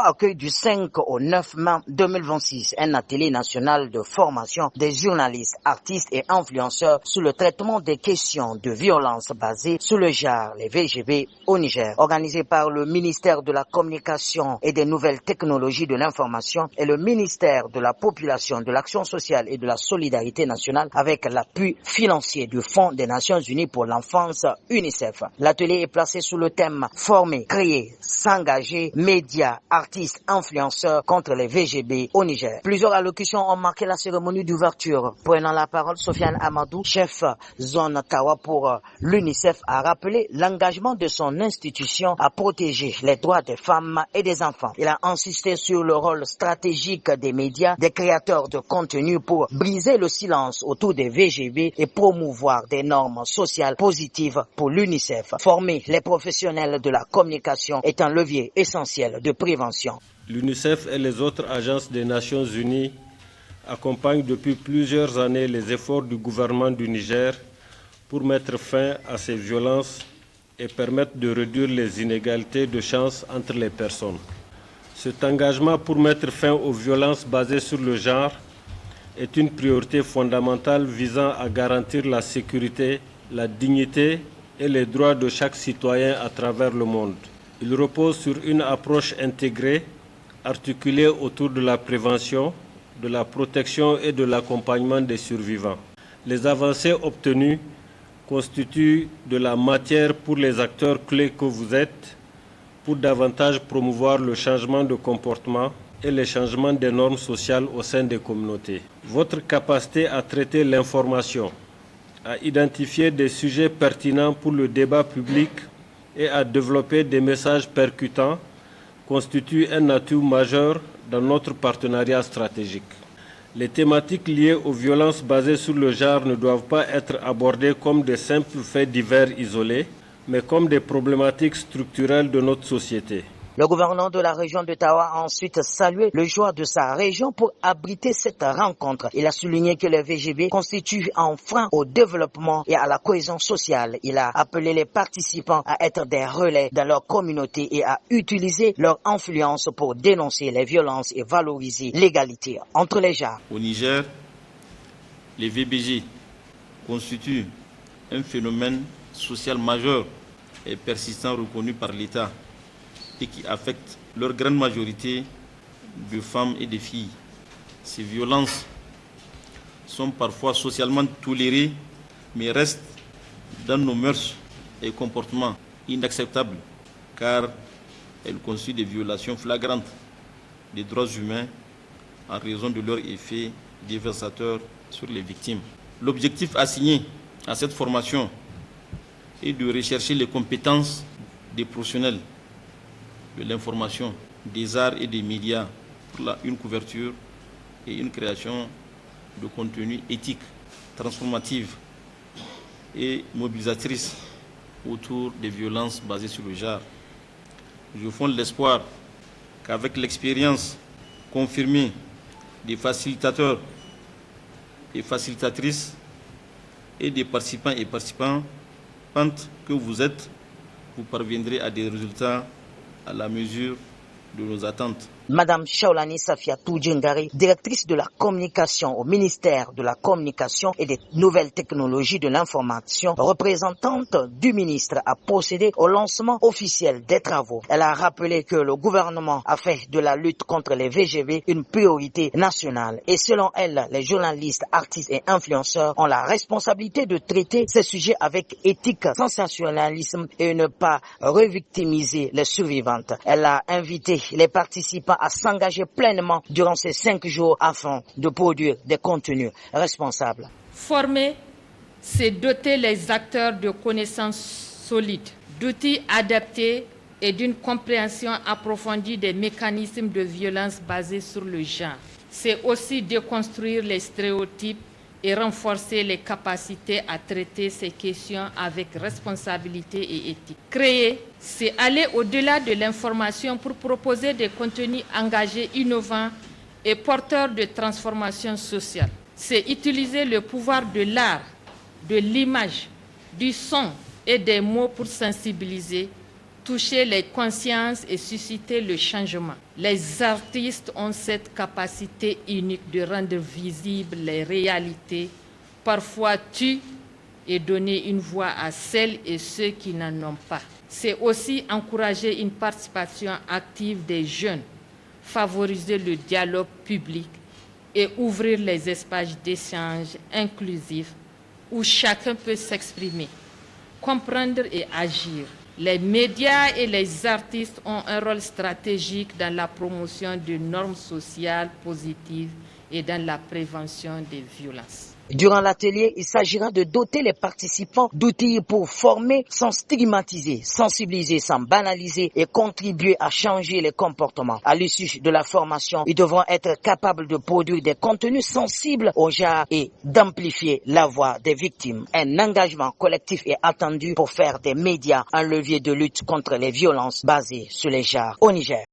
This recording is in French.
accueille du 5 au 9 mai 2026 un atelier national de formation des journalistes, artistes et influenceurs sur le traitement des questions de violence basées sur le genre, les VGB au Niger, organisé par le ministère de la Communication et des Nouvelles Technologies de l'Information et le ministère de la Population, de l'Action sociale et de la Solidarité nationale avec l'appui financier du Fonds des Nations Unies pour l'enfance UNICEF. L'atelier est placé sous le thème « Former, créer, s'engager, médias, artistes, influenceurs contre les VGB au Niger ». Plusieurs allocutions ont marqué la cérémonie d'ouverture. Prenant la parole, Sofiane Amadou, chef zone Tawa pour l'UNICEF, a rappelé l'engagement de son institution à protéger les droits des femmes et des enfants. Il a insisté sur le rôle stratégique des médias, des créateurs de contenu pour briser le silence autour des VGB et promouvoir des normes sociales positives pour l'UNICEF. Former les professionnels de la communication est un levier essentiel de prévention. L'UNICEF et les autres agences des Nations Unies accompagnent depuis plusieurs années les efforts du gouvernement du Niger pour mettre fin à ces violences et permettre de réduire les inégalités de chance entre les personnes. Cet engagement pour mettre fin aux violences basées sur le genre est une priorité fondamentale visant à garantir la sécurité, la dignité et les droits de chaque citoyen à travers le monde. Il repose sur une approche intégrée, articulée autour de la prévention, de la protection et de l'accompagnement des survivants. Les avancées obtenues constituent de la matière pour les acteurs clés que vous êtes pour davantage promouvoir le changement de comportement et le changement des normes sociales au sein des communautés. Votre capacité à traiter l'information, à identifier des sujets pertinents pour le débat public et à développer des messages percutants constitue un atout majeur dans notre partenariat stratégique. Les thématiques liées aux violences basées sur le genre ne doivent pas être abordées comme des simples faits divers isolés, mais comme des problématiques structurelles de notre société. Le gouverneur de la région de Tawa a ensuite salué le choix de sa région pour abriter cette rencontre. Il a souligné que les VGB constituent un frein au développement et à la cohésion sociale. Il a appelé les participants à être des relais dans leur communauté et à utiliser leur influence pour dénoncer les violences et valoriser l'égalité entre les genres. Au Niger, les VBG constituent un phénomène social majeur et persistant reconnu par l'État et qui affecte leur grande majorité de femmes et de filles. Ces violences sont parfois socialement tolérées, mais restent dans nos mœurs et comportements inacceptables, car elles constituent des violations flagrantes des droits humains en raison de leur effet dévastateur sur les victimes. L'objectif assigné à cette formation est de rechercher les compétences des professionnels de l'information, des arts et des médias pour une couverture et une création de contenu éthique, transformative et mobilisatrice autour des violences basées sur le genre. Je fonde l'espoir qu'avec l'expérience confirmée des facilitateurs et facilitatrices et des participants et participantes que vous êtes, vous parviendrez à des résultats à la mesure de nos attentes. Madame Shaolani Safiatou Djengari, directrice de la communication au ministère de la Communication et des Nouvelles Technologies de l'Information, représentante du ministre, a procédé au lancement officiel des travaux. Elle a rappelé que le gouvernement a fait de la lutte contre les VGB une priorité nationale. Et selon elle, les journalistes, artistes et influenceurs ont la responsabilité de traiter ces sujets avec éthique, sensationnalisme et ne pas revictimiser les survivantes. Elle a invité les participants à s'engager pleinement durant ces 5 jours afin de produire des contenus responsables. Former, c'est doter les acteurs de connaissances solides, d'outils adaptés et d'une compréhension approfondie des mécanismes de violence basés sur le genre. C'est aussi déconstruire les stéréotypes et renforcer les capacités à traiter ces questions avec responsabilité et éthique. Créer, c'est aller au-delà de l'information pour proposer des contenus engagés, innovants et porteurs de transformation sociale. C'est utiliser le pouvoir de l'art, de l'image, du son et des mots pour sensibiliser, toucher les consciences et susciter le changement. Les artistes ont cette capacité unique de rendre visibles les réalités, parfois tues, et donner une voix à celles et ceux qui n'en ont pas. C'est aussi encourager une participation active des jeunes, favoriser le dialogue public et ouvrir les espaces d'échange inclusifs où chacun peut s'exprimer, comprendre et agir. Les médias et les artistes ont un rôle stratégique dans la promotion de normes sociales positives et dans la prévention des violences. Durant l'atelier, il s'agira de doter les participants d'outils pour former sans stigmatiser, sensibiliser sans banaliser et contribuer à changer les comportements. À l'issue de la formation, ils devront être capables de produire des contenus sensibles au genre et d'amplifier la voix des victimes. Un engagement collectif est attendu pour faire des médias un levier de lutte contre les violences basées sur les genres au Niger.